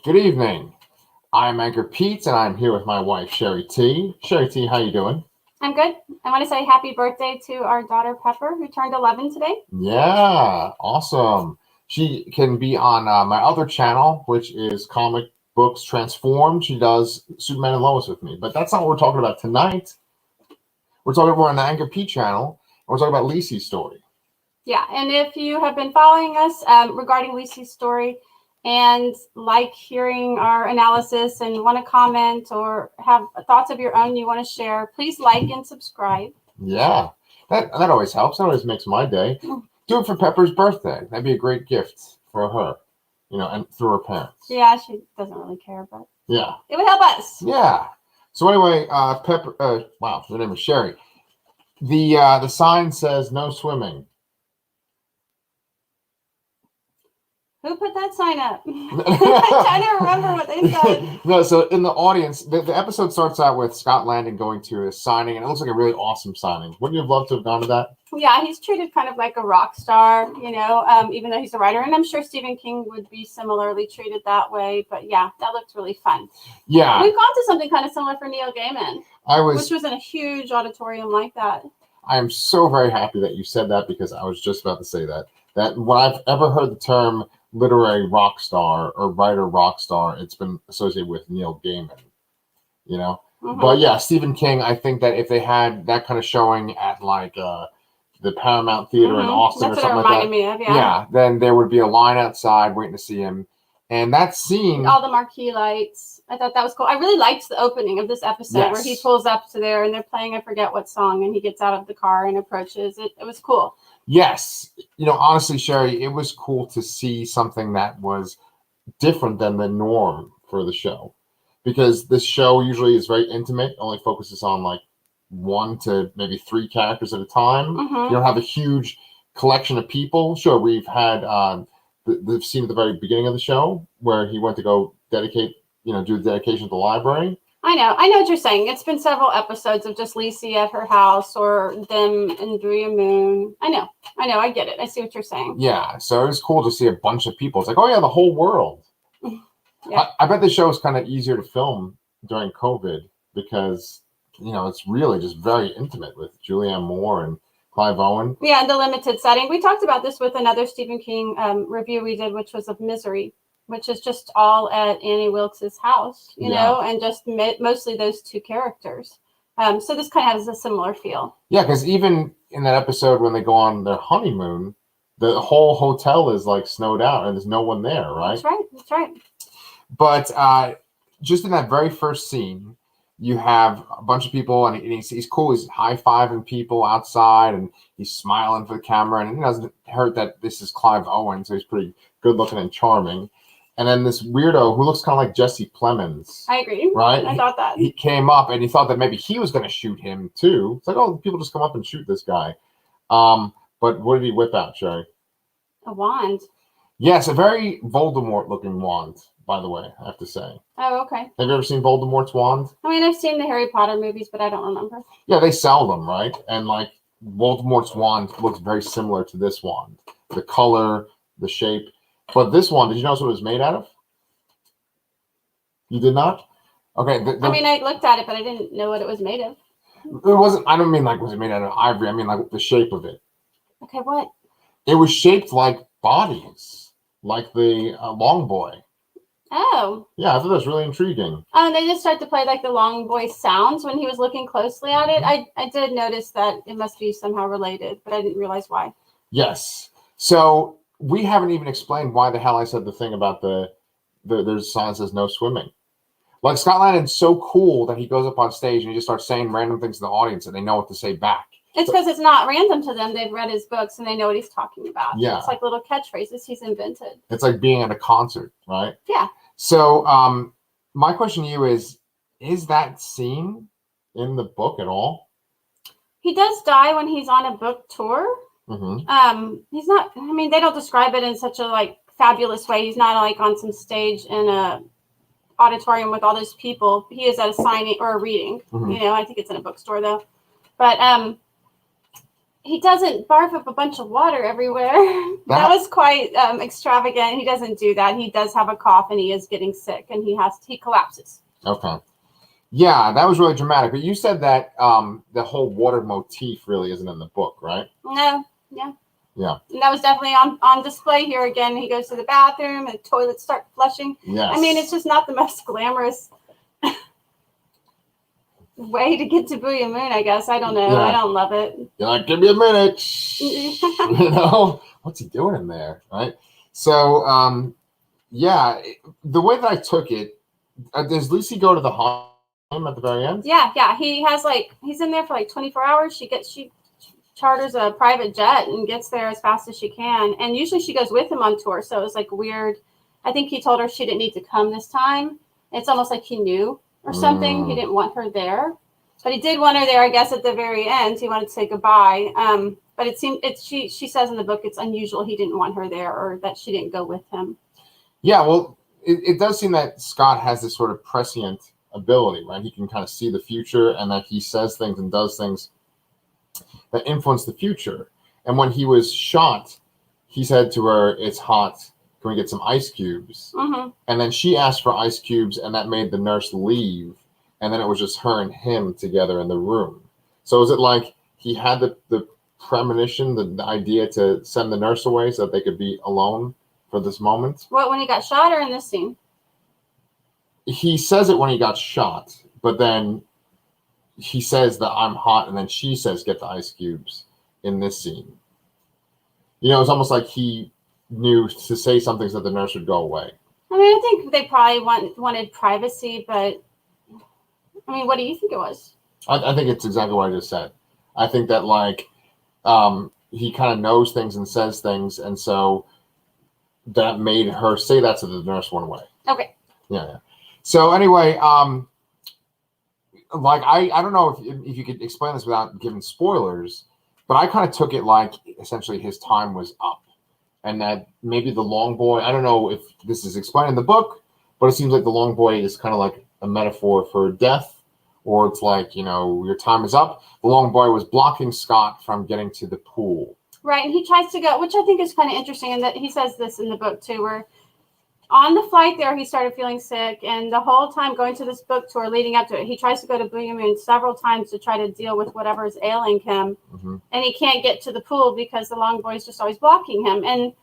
Good evening. I'm Anchorpete, and I'm here with my wife, Shari T. Shari T, how you doing? I'm good. I want to say happy birthday to our daughter Pepper, who turned 11 today. Yeah, awesome. She can be on my other channel, which is Comic Books Transformed. She does Superman and Lois with me, but that's not what we're talking about tonight. We're talking about on the Anchorpete channel, and we're talking about LISEY'S story. Yeah, and if you have been following us regarding LISEY'S story and like hearing our analysis and want to comment or have thoughts of your own you want to share, please like and subscribe. Yeah, that always helps. That always makes my day. Do it for Pepper's birthday. That'd be a great gift for her, and through her parents. Yeah, she doesn't really care, but yeah, it would help us. Yeah. So anyway, Pepper. Wow, her name is Shari. The sign says no swimming. Who put that sign up? I'm trying to remember what they said. No, so in the audience, the episode starts out with Scott Landon going to a signing, and it looks like a really awesome signing. Wouldn't you have loved to have gone to that? Yeah, he's treated kind of like a rock star, even though he's a writer. And I'm sure Stephen King would be similarly treated that way. But yeah, that looked really fun. Yeah. We've gone to something kind of similar for Neil Gaiman, which was in a huge auditorium like that. I am so very happy that you said that, because I was just about to say that. That when I've ever heard the term literary rock star or writer rock star, it's been associated with Neil Gaiman, But yeah, Stephen King, I think that if they had that kind of showing at like the Paramount Theater in Austin or something like that, me of, yeah, then there would be a line outside waiting to see him. And that scene, all the marquee lights, I thought that was cool. I really liked the opening of this episode where he pulls up to there and they're playing, I forget what song, and he gets out of the car and approaches. It was cool. Yes. Honestly, Shari, it was cool to see something that was different than the norm for the show, because this show usually is very intimate, only focuses on like 1 to maybe 3 characters at a time. You don't have a huge collection of people. Sure, we've had the scene at the very beginning of the show where he went to go dedicate, do the dedication at the library. I know what you're saying. It's been several episodes of just Lisey at her house or them in Druya Moon. I know, I get it. I see what you're saying. Yeah, so it was cool to see a bunch of people. It's like, oh yeah, the whole world. Yeah. I bet the show is kind of easier to film during COVID because, it's really just very intimate with Julianne Moore and Clive Owen. Yeah, the limited setting. We talked about this with another Stephen King review we did, which was of Misery, which is just all at Annie Wilkes' house, and just mostly those 2 characters. So this kind of has a similar feel. Yeah, because even in that episode when they go on their honeymoon, the whole hotel is like snowed out and there's no one there, right? That's right. But just in that very first scene, you have a bunch of people, and he's cool. He's high-fiving people outside, and he's smiling for the camera. And it doesn't hurt that this is Clive Owen, so he's pretty good-looking and charming. And then this weirdo who looks kind of like Jesse Plemons. I agree. Right? I thought that. He came up, and he thought that maybe he was going to shoot him, too. It's like, oh, people just come up and shoot this guy. But what did he whip out, Shari? A wand. Yes, a very Voldemort-looking wand, by the way, I have to say. Oh, okay. Have you ever seen Voldemort's wand? I mean, I've seen the Harry Potter movies, but I don't remember. Yeah, they sell them, right? And like Voldemort's wand looks very similar to this wand. The color, the shape. But this one, did you notice what it was made out of? You did not? Okay. I mean, I looked at it, but I didn't know what it was made of. It wasn't, I don't mean like, was it made out of ivory? I mean like the shape of it. Okay, what? It was shaped like bodies, like the Long Boy. Oh. Yeah, I thought that was really intriguing. And they just start to play like the Long Boy sounds when he was looking closely at it. I did notice that it must be somehow related, but I didn't realize why. Yes. So we haven't even explained why the hell I said the thing about there's a sign that says no swimming. Like Scott Landon's so cool that he goes up on stage and he just starts saying random things to the audience and they know what to say back. It's because it's not random to them. They've read his books and they know what he's talking about. Yeah. It's like little catchphrases he's invented. It's like being at a concert, right? Yeah. So my question to you is that scene in the book at all? He does die when he's on a book tour. Mm-hmm. He's not, I mean, they don't describe it in such a like fabulous way. He's not like on some stage in a auditorium with all those people. He is at a signing or a reading. Mm-hmm. I think it's in a bookstore though. But he doesn't barf up a bunch of water everywhere. That was quite extravagant. He doesn't do that. He does have a cough and he is getting sick and he collapses. Okay. Yeah, that was really dramatic. But you said that the whole water motif really isn't in the book, right? No. Yeah. Yeah. And that was definitely on display here again. He goes to the bathroom and the toilets start flushing. Yes. I mean, it's just not the most glamorous way to get to Booyah Moon, I guess. I don't know. Yeah. I don't love it. You're like, give me a minute. You know, what's he doing in there, right? So, yeah, the way that I took it, does Lisey go to the home at the very end? Yeah. He has he's in there for 24 hours. She charters a private jet and gets there as fast as she can. And usually she goes with him on tour. So it was weird. I think he told her she didn't need to come this time. It's almost like he knew or something. He didn't want her there, but he did want her there, I guess, at the very end. He wanted to say goodbye. But it seemed she says in the book it's unusual he didn't want her there or that she didn't go with him. Yeah, well, it does seem that Scott has this sort of prescient ability, right? He can kind of see the future and that he says things and does things that influence the future. And when he was shot, he said to her, "It's hot. Can we get some ice cubes?" Mm-hmm. And then she asked for ice cubes, and that made the nurse leave. And then it was just her and him together in the room. So is it like he had the premonition, the idea to send the nurse away so that they could be alone for this moment? What, when he got shot or in this scene? He says it when he got shot, but then he says that I'm hot, and then she says, "Get the ice cubes," in this scene. You know, it's almost like he knew to say something so that the nurse would go away. I mean, I think they probably wanted privacy, but I mean, what do you think it was? I think it's exactly what I just said. I think that he kind of knows things and says things, and so that made her say that so the nurse went away. Okay. Yeah. So anyway, I don't know if you could explain this without giving spoilers, but I kind of took it like essentially his time was up, and that maybe the long boy, I don't know if this is explained in the book, but it seems like the long boy is kind of like a metaphor for death, or it's like, your time is up. The long boy was blocking Scott from getting to the pool. Right, and he tries to go, which I think is kind of interesting, and that he says this in the book too, where on the flight there, he started feeling sick, and the whole time going to this book tour leading up to it, he tries to go to Booyah Moon several times to try to deal with whatever is ailing him, and he can't get to the pool because the long boy is just always blocking him, and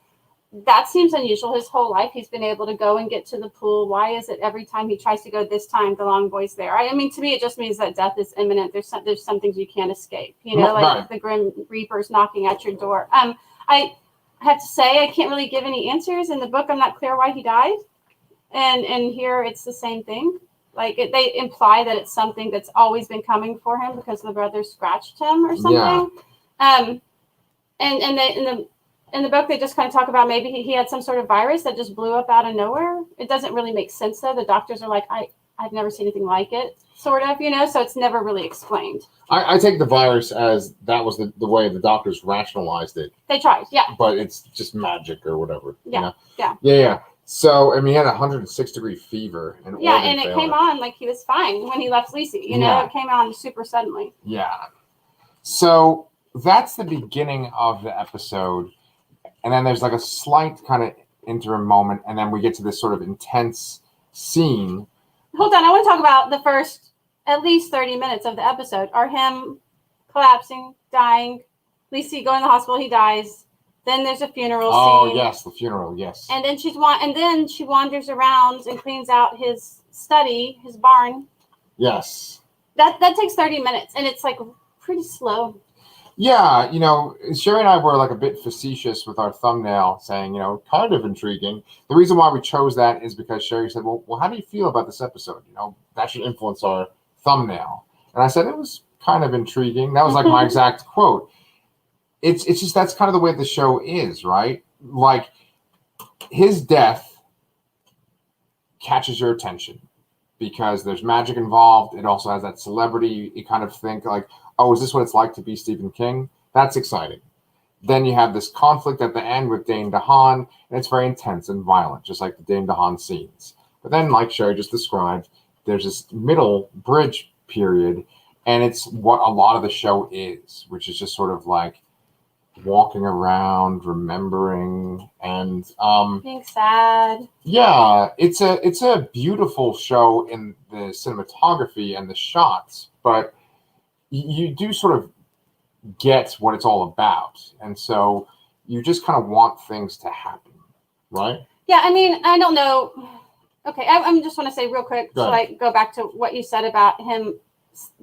that seems unusual. His whole life, he's been able to go and get to the pool. Why is it every time he tries to go this time, the long boy's there? I mean, to me, it just means that death is imminent. There's some things you can't escape, like the Grim Reaper's knocking at your door. I have to say, I can't really give any answers. In the book, I'm not clear why he died. And here it's the same thing. They imply that it's something that's always been coming for him because the brothers scratched him or something. Yeah. In the book, they just kind of talk about maybe he had some sort of virus that just blew up out of nowhere. It doesn't really make sense, though. The doctors are like, I've never seen anything like it, sort of, so it's never really explained. I take the virus as that was the way the doctors rationalized it. They tried, yeah. But it's just magic or whatever. Yeah, Yeah. So, I mean, he had a 106-degree fever. And it came on like he was fine when he left Lisey. It came on super suddenly. Yeah. So that's the beginning of the episode. And then there's a slight kind of interim moment. And then we get to this sort of intense scene. Hold on. I want to talk about the first at least 30 minutes of the episode are him collapsing, dying. Lisey going to the hospital. He dies. Then there's a funeral scene. Oh, yes, the funeral, yes. And then she wanders around and cleans out his study, his barn. Yes. That takes 30 minutes, and it's pretty slow. Yeah, Shari and I were a bit facetious with our thumbnail saying, kind of intriguing. The reason why we chose that is because Shari said, well, how do you feel about this episode? That should influence our thumbnail. And I said, it was kind of intriguing. That was my exact quote. It's just that's kind of the way the show is, right? His death catches your attention because there's magic involved. It also has that celebrity. You kind of think oh, is this what it's like to be Stephen King? That's exciting. Then you have this conflict at the end with Dane DeHaan, and it's very intense and violent, just like the Dane DeHaan scenes. But then, like Shari just described, there's this middle bridge period, and it's what a lot of the show is, which is just sort of walking around, remembering, and being sad. yeah, it's a beautiful show in the cinematography and the shots, but you do sort of get what it's all about, and so you just kind of want things to happen, right? Yeah, I mean, I don't know. Okay, I just want to say real quick, so I go back to what you said about him,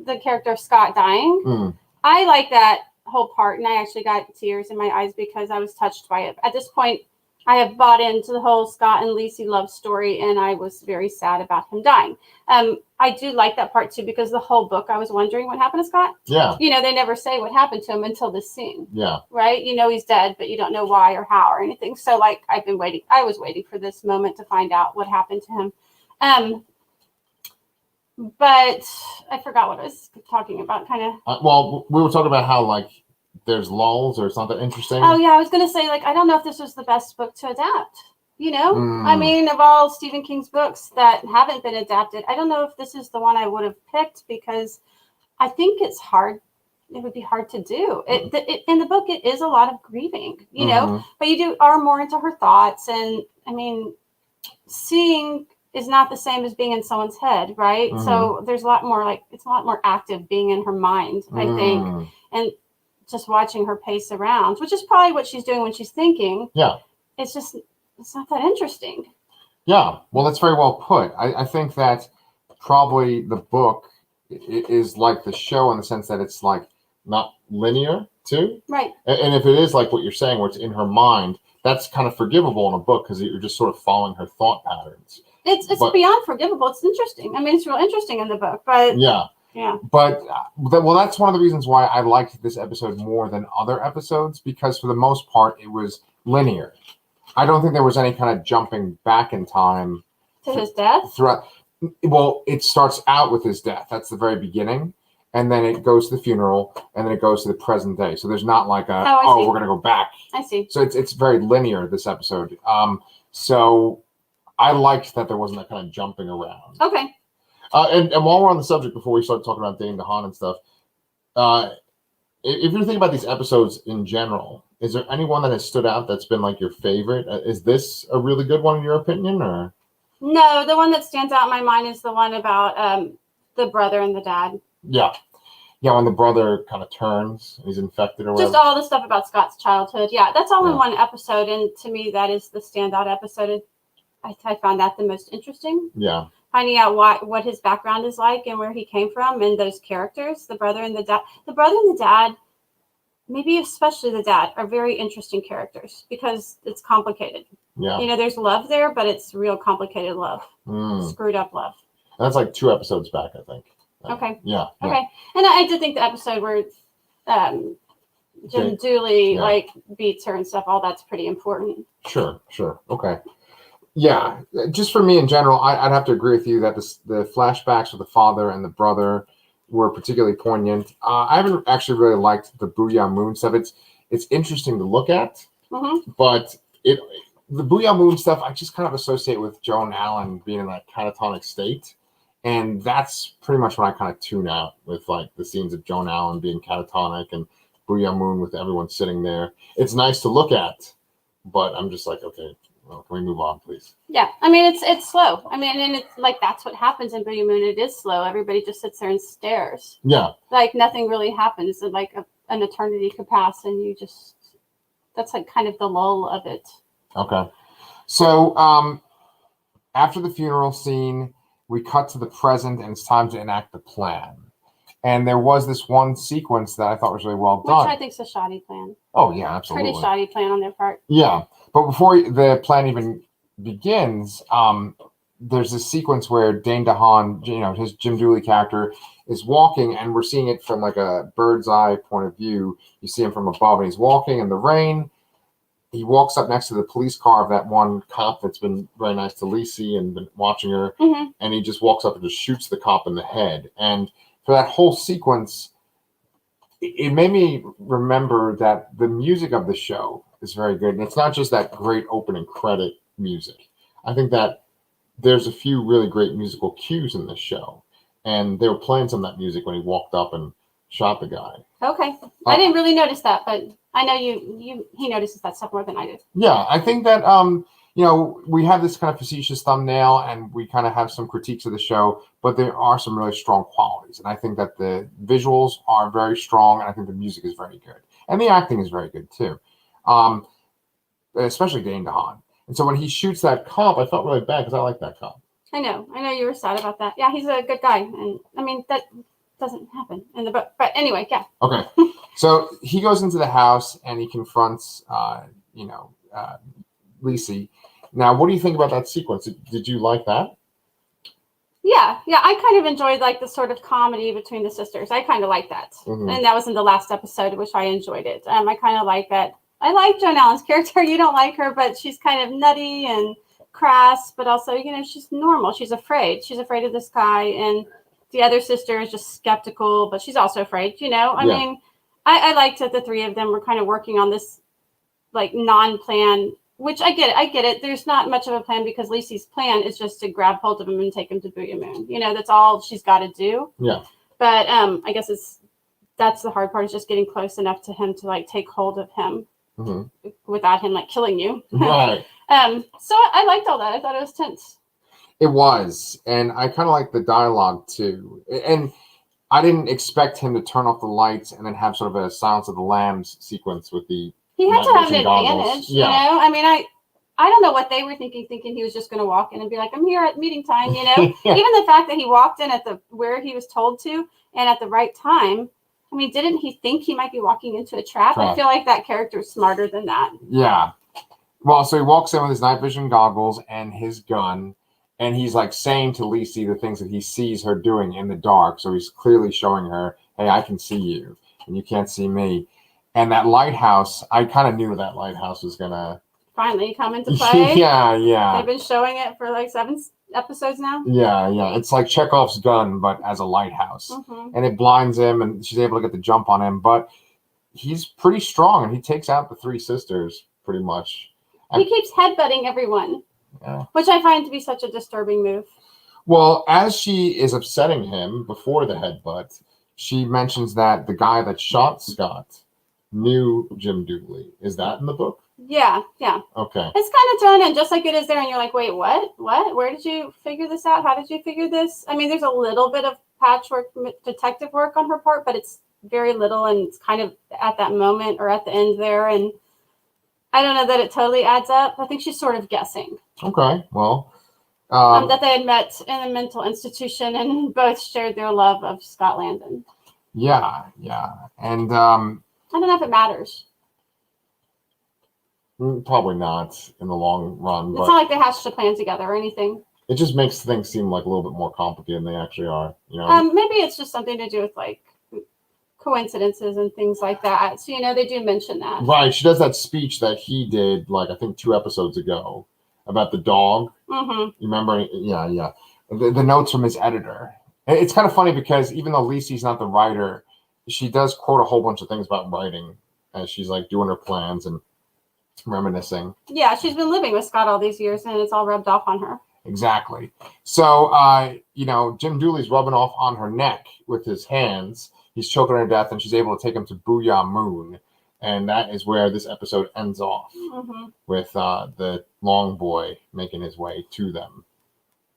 the character of Scott dying. I like that whole part, and I actually got tears in my eyes because I was touched by it. At this point, I have bought into the whole Scott and Lisey love story, and I was very sad about him dying. I do like that part too, because the whole book I was wondering what happened to Scott. Yeah. You know, they never say what happened to him until this scene. Yeah. Right? You know he's dead, but you don't know why or how or anything. So like I was waiting for this moment to find out what happened to him. But I forgot what I was talking about, kind of. Well, we were talking about how, like, there's lulls or something interesting. Oh, yeah, I was going to say, like, I don't know if this was the best book to adapt, you know? I mean, of all Stephen King's books that haven't been adapted, I don't know if this is the one I would have picked, because I think it's hard. It would be hard to do. In the book, it is a lot of grieving, you know? But you are more into her thoughts. And, I mean, seeing is not the same as being in someone's head, right? So there's a lot more, like, it's a lot more active being in her mind, I think. And just watching her pace around, which is probably what she's doing when she's thinking. Yeah. It's not that interesting. Yeah. Well, that's very well put. I think that probably the book is like the show in the sense that it's like not linear too. Right. And if it is like what you're saying, where it's in her mind, that's kind of forgivable in a book because you're just sort of following her thought patterns. It's beyond forgivable. It's interesting. I mean, it's real interesting in the book, but yeah. But well, that's one of the reasons why I liked this episode more than other episodes, because for the most part it was linear. I don't think there was any kind of jumping back in time to his death. Well, it starts out with his death. That's the very beginning, and then it goes to the funeral, and then it goes to the present day. So there's not like we're gonna go back. I see. So it's very linear, this episode. So I liked that there wasn't that kind of jumping around. Okay. And while we're on the subject, before we start talking about Dane DeHaan and stuff, if you're thinking about these episodes in general, is there anyone that has stood out that's been like your favorite? Is this a really good one in your opinion, or? No, the one that stands out in my mind is the one about the brother and the dad. Yeah. Yeah, when the brother kind of turns, he's infected or whatever. Just all the stuff about Scott's childhood. Yeah, that's all in one episode, and to me, that is the standout episode. I found that the most interesting. Yeah. Finding out what his background is like and where he came from, and those characters, the brother and the dad. The brother and the dad, maybe especially the dad, are very interesting characters because it's complicated. Yeah. You know, there's love there, but it's real complicated love. Screwed up love. That's like 2 episodes back, I think. Okay. Yeah. Okay. And I did think the episode where Jim Dooley like beats her and stuff, all that's pretty important. Sure. Okay. Yeah, just for me in general, I'd have to agree with you that the flashbacks with the father and the brother were particularly poignant. I haven't actually really liked the Booyah Moon stuff. It's interesting to look at, but the Booyah Moon stuff I just kind of associate with Joan Allen being in that catatonic state, and that's pretty much when I kind of tune out with like the scenes of Joan Allen being catatonic and Booyah Moon with everyone sitting there. It's nice to look at, but I'm just like, okay. Well, can we move on, please? Yeah, I mean it's slow. I mean, and it's like that's what happens in Booyah Moon. It is slow. Everybody just sits there and stares. Yeah, like nothing really happens. And like an eternity could pass, and you just—that's like kind of the lull of it. Okay, so after the funeral scene, we cut to the present, and it's time to enact the plan. And there was this one sequence that I thought was really well done. Which I think is a shoddy plan. Oh, yeah, absolutely. Pretty shoddy plan on their part. Yeah. But before the plan even begins, there's this sequence where Dane DeHaan, you know, his Jim Dooley character, is walking, and we're seeing it from like a bird's eye point of view. You see him from above, and he's walking in the rain. He walks up next to the police car of that one cop that's been very nice to Lisey and been watching her, and he just walks up and just shoots the cop in the head. And for that whole sequence, it made me remember that the music of the show is very good. And it's not just that great opening credit music. I think that there's a few really great musical cues in this show. And they were playing some of that music when he walked up and shot the guy. Okay. I didn't really notice that, but I know he notices that stuff more than I do. Yeah, I think that we have this kind of facetious thumbnail and we kind of have some critiques of the show, but there are some really strong qualities. And I think that the visuals are very strong, and I think the music is very good. And the acting is very good too. Especially Dane DeHaan. And so when he shoots that cop, I felt really bad because I like that cop. I know you were sad about that. Yeah, he's a good guy. And I mean, that doesn't happen in the book. But anyway, yeah. Okay. So he goes into the house and he confronts, Lisey. Now, what do you think about that sequence? Did you like that? Yeah. I kind of enjoyed like the sort of comedy between the sisters. I kind of like that. Mm-hmm. And that was in the last episode, which I enjoyed it. I kind of like that. I like Joan Allen's character. You don't like her, but she's kind of nutty and crass, but also, she's normal. She's afraid. She's afraid of this guy, and the other sister is just skeptical, but she's also afraid, I mean, I liked that the three of them were kind of working on this like non-plan, which I get it. There's not much of a plan because Lisey's plan is just to grab hold of him and take him to Booyah Moon. That's all she's got to do. Yeah. But I guess that's the hard part, is just getting close enough to him to like take hold of him. Mm-hmm. Without him like killing you. Right. So I liked all that. I thought it was tense. It was, and I kind of like the dialogue too. And I didn't expect him to turn off the lights and then have sort of a Silence of the Lambs sequence with the. He had to have an advantage, I mean, I don't know what they were thinking he was just going to walk in and be like, I'm here at meeting time, Yeah. Even the fact that he walked in at where he was told to and at the right time. I mean, didn't he think he might be walking into a trap? I feel like that character is smarter than that. Yeah. Well, so he walks in with his night vision goggles and his gun, and he's like saying to Lisey the things that he sees her doing in the dark. So he's clearly showing her, hey, I can see you and you can't see me. And that lighthouse, I kind of knew that lighthouse was going to finally come into play. Yeah. They've been showing it for like 7 episodes now. Yeah. It's like Chekhov's gun, but as a lighthouse. Mm-hmm. And it blinds him, and she's able to get the jump on him. But he's pretty strong, and he takes out the three sisters pretty much. He keeps headbutting everyone, which I find to be such a disturbing move. Well, as she is upsetting him before the headbutt, she mentions that the guy that shot Scott knew Jim Dooley. Is that in the book? Yeah. Okay. It's kind of thrown in just like it is there, and you're like, wait, what? Where did you figure this out? How did you figure this? I mean, there's a little bit of patchwork detective work on her part, but it's very little, and it's kind of at that moment or at the end there, and I don't know that it totally adds up. I think she's sort of guessing. Okay, well. That they had met in a mental institution and both shared their love of Scott Landon. Yeah. And I don't know if it matters. Probably not in the long run. It's not like they hatched a plan together or anything. It just makes things seem like a little bit more complicated than they actually are. Maybe it's just something to do with like coincidences and things like that. So, they do mention that. Right. She does that speech that he did, like, I think 2 episodes ago about the dog. Mm-hmm. You remember? Yeah. The notes from his editor. It's kind of funny because even though Lisey's not the writer, she does quote a whole bunch of things about writing as she's like doing her plans and reminiscing. Yeah, she's been living with Scott all these years, and it's all rubbed off on her. Exactly. So, Jim Dooley's rubbing off on her neck with his hands. He's choking her to death, and she's able to take him to Booyah Moon. And that is where this episode ends off, with the long boy making his way to them.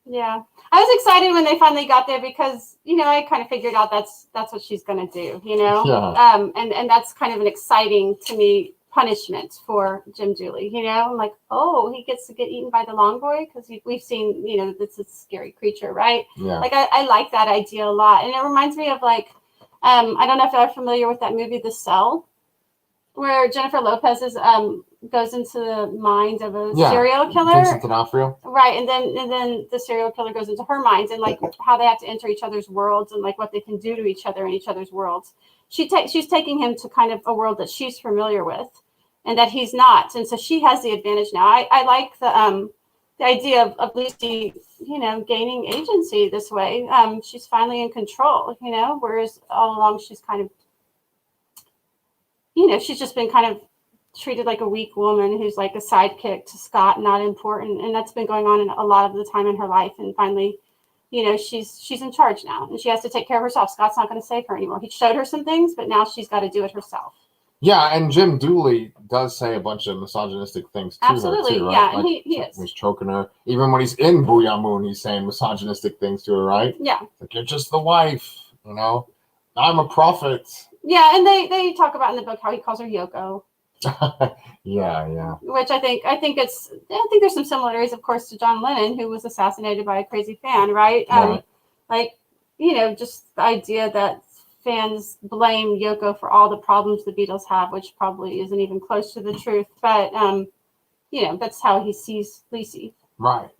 Yeah. I was excited when they finally got there because, I kind of figured out that's what she's going to do, Yeah. And that's kind of an exciting, to me, punishment for Jim Dooley. I'm like, oh, he gets to get eaten by the long boy because we've seen, it's a scary creature, right? Yeah. Like I like that idea a lot, and it reminds me of like, I don't know if you're familiar with that movie, The Cell, where Jennifer Lopez goes into the mind of a serial killer. Vincent D'Onofrio. Right, and then the serial killer goes into her mind, and like how they have to enter each other's worlds and like what they can do to each other in each other's worlds. She's taking him to kind of a world that she's familiar with and that he's not. And so she has the advantage now. I like the idea of Lisey, gaining agency this way. She's finally in control, whereas all along she's kind of, she's just been kind of treated like a weak woman who's like a sidekick to Scott, not important. And that's been going on a lot of the time in her life. And finally, she's in charge now, and she has to take care of herself. Scott's not going to save her anymore. He showed her some things, but now she's got to do it herself. Yeah, and Jim Dooley does say a bunch of misogynistic things to Absolutely, her, too, right? yeah, and like, he is. He's choking her. Even when he's in Booyah Moon, he's saying misogynistic things to her, right? Yeah. Like, you're just the wife, I'm a prophet. Yeah, and they talk about in the book how he calls her Yoko. Yeah. Which I think there's some similarities, of course, to John Lennon, who was assassinated by a crazy fan, right? Right. Like, just the idea that fans blame Yoko for all the problems the Beatles have, which probably isn't even close to the truth. But, that's how he sees Lisey. Right.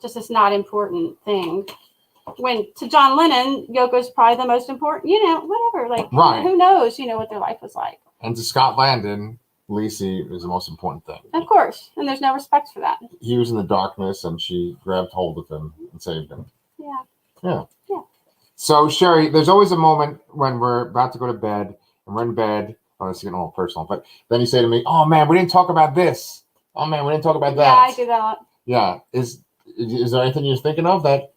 Just this not important thing. When to John Lennon, Yoko's probably the most important, whatever. Like, right. Who knows, what their life was like. And to Scott Landon, Lisey is the most important thing. Of course. And there's no respect for that. He was in the darkness, and she grabbed hold of him and saved him. Yeah. So, Shari, there's always a moment when we're about to go to bed, and we're in bed. Oh, it's getting a little personal. But then you say to me, oh, man, we didn't talk about this. Oh, man, we didn't talk about that. Yeah, I do that a lot. Yeah. Is there anything you're thinking of that?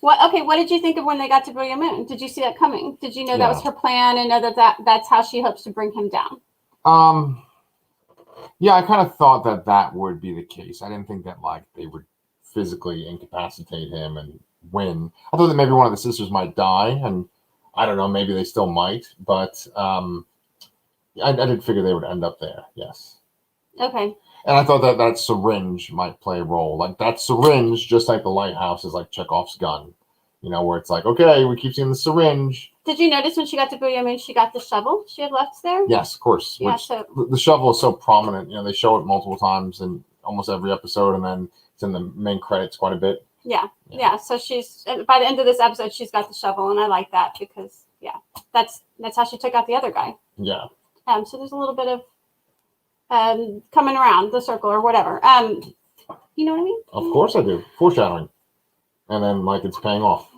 What did you think of when they got to Booyah Moon? Did you see that coming? Did you know that was her plan and know that's how she hopes to bring him down? Yeah, I kind of thought that would be the case. I didn't think that they would physically incapacitate him and win. I thought that maybe one of the sisters might die, and I don't know, maybe they still might, but I did figure they would end up there. Yes. Okay. And I thought that syringe might play a role. Like that syringe, just like the lighthouse, is like Chekhov's gun. Where it's like, okay, we keep seeing the syringe. Did you notice when she got to Booyah Moon, she got the shovel she had left there? Yes, of course. Yeah, the shovel is so prominent. They show it multiple times in almost every episode, and then it's in the main credits quite a bit. Yeah. So she's by the end of this episode, she's got the shovel, and I like that because that's how she took out the other guy. Yeah. So there's a little bit of coming around the circle or whatever. You know what I mean? Of course I do. Foreshadowing. And then it's paying off.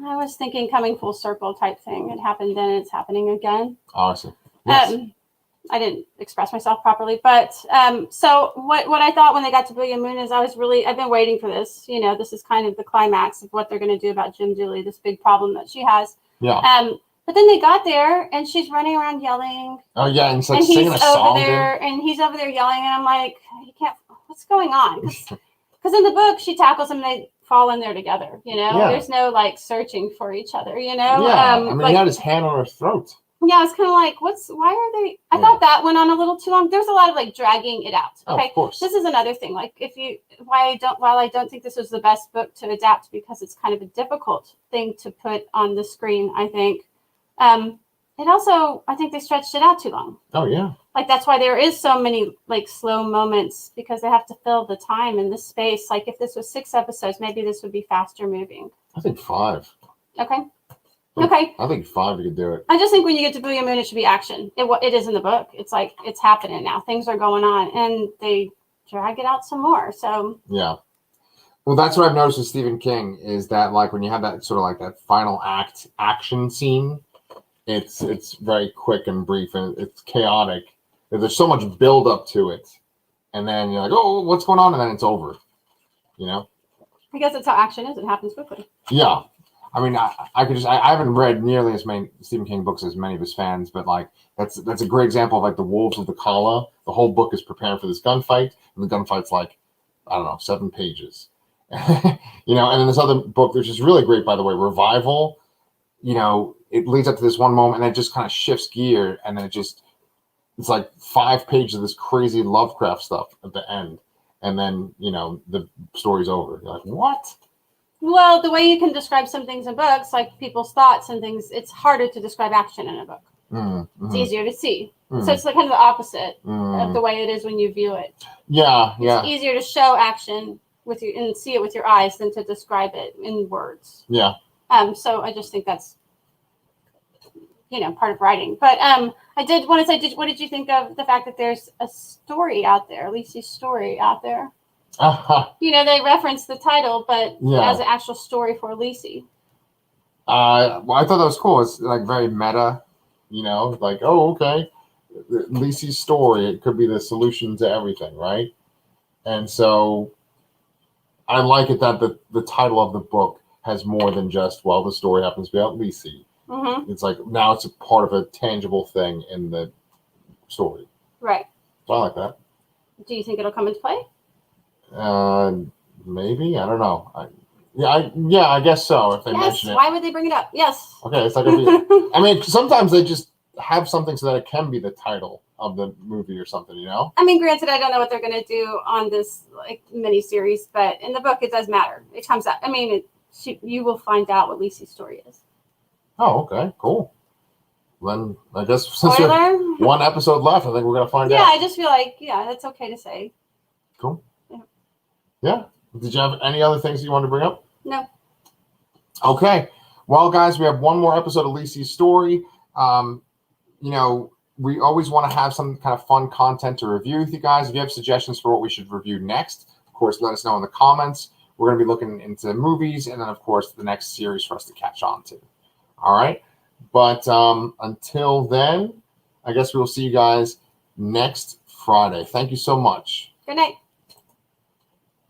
I was thinking coming full circle type thing. It happened then, it's happening again. Oh, I see. Yes. I didn't express myself properly, but so what I thought when they got to Booyah Moon is I've been waiting for this. This is kind of the climax of what they're going to do about Jim Dooley, this big problem that she has. Yeah. But then they got there, and she's running around yelling. Oh yeah, and it's like singing a song there. And he's over there yelling, and I'm like, he can't. What's going on? Because in the book, she tackles him, and they fall in there together. There's no searching for each other. Yeah, he had his hand on her throat. Yeah, it's kind of like, why are they? I thought that went on a little too long. There's a lot of dragging it out. Okay, of course. This is another thing. While I don't think this was the best book to adapt because it's kind of a difficult thing to put on the screen, I think. It also, I think they stretched it out too long. Oh yeah. That's why there is so many slow moments, because they have to fill the time and the space. If this was 6 episodes, maybe this would be faster moving. I think 5. Okay. Okay. I think 5 you could do it. I just think when you get to Booyah Moon, it should be action. It is in the book. It's it's happening now. Things are going on, and they drag it out some more. So yeah. Well, that's what I've noticed with Stephen King is that when you have that sort of that final act action scene, it's very quick and brief, and it's chaotic. There's so much build up to it, and then you're like, oh, what's going on, and then it's over. I guess that's how action is. It happens quickly. Yeah. I haven't read nearly as many Stephen King books as many of his fans, but that's a great example of the Wolves of the Kala. The whole book is preparing for this gunfight, and the gunfight's 7 pages. And then this other book, which is really great, by the way, Revival. It leads up to this one moment, and it just kind of shifts gear, and then it's 5 pages of this crazy Lovecraft stuff at the end, and then the story's over. You're like, what? Well, the way you can describe some things in books, people's thoughts and things, it's harder to describe action in a book. Mm-hmm. It's easier to see. Mm-hmm. So it's kind of the opposite of the way it is when you view it. Yeah. It's easier to show action and see it with your eyes than to describe it in words. Yeah. So I just think that's part of writing. But I did want to say, what did you think of the fact that there's a story out there, Lisey's story out there? Uh-huh. They reference the title, but it has an actual story for Lisey. Well, I thought that was cool. It's very meta, oh, okay, Lisey's story. It could be the solution to everything, right? And so, I like it that the title of the book has more than just, well, the story happens to be about Lisey. Mm-hmm. It's like now it's a part of a tangible thing in the story. Right. So I like that. Do you think it'll come into play? Maybe, I don't know. I guess so. If they mention it. Why would they bring it up? Yes. Okay, it's like I mean, sometimes they just have something so that it can be the title of the movie or something, you know? I mean, granted, I don't know what they're going to do on this like mini series, but in the book, it does matter. It comes out. I mean, you will find out what Lisey's story is. Oh, okay, cool. Then I guess since Spoiler? one episode left, I think we're gonna find out. Yeah, I just feel like that's okay to say. Cool. Yeah. Did you have any other things you wanted to bring up? No. Okay. Well, guys, we have one more episode of Lisey's story. You know, we always want to have some kind of fun content to review with you guys. If you have suggestions for what we should review next, of course, let us know in the comments. We're going to be looking into movies and then, of course, the next series for us to catch on to. All right. But until then, I guess we will see you guys next Friday. Thank you so much. Good night.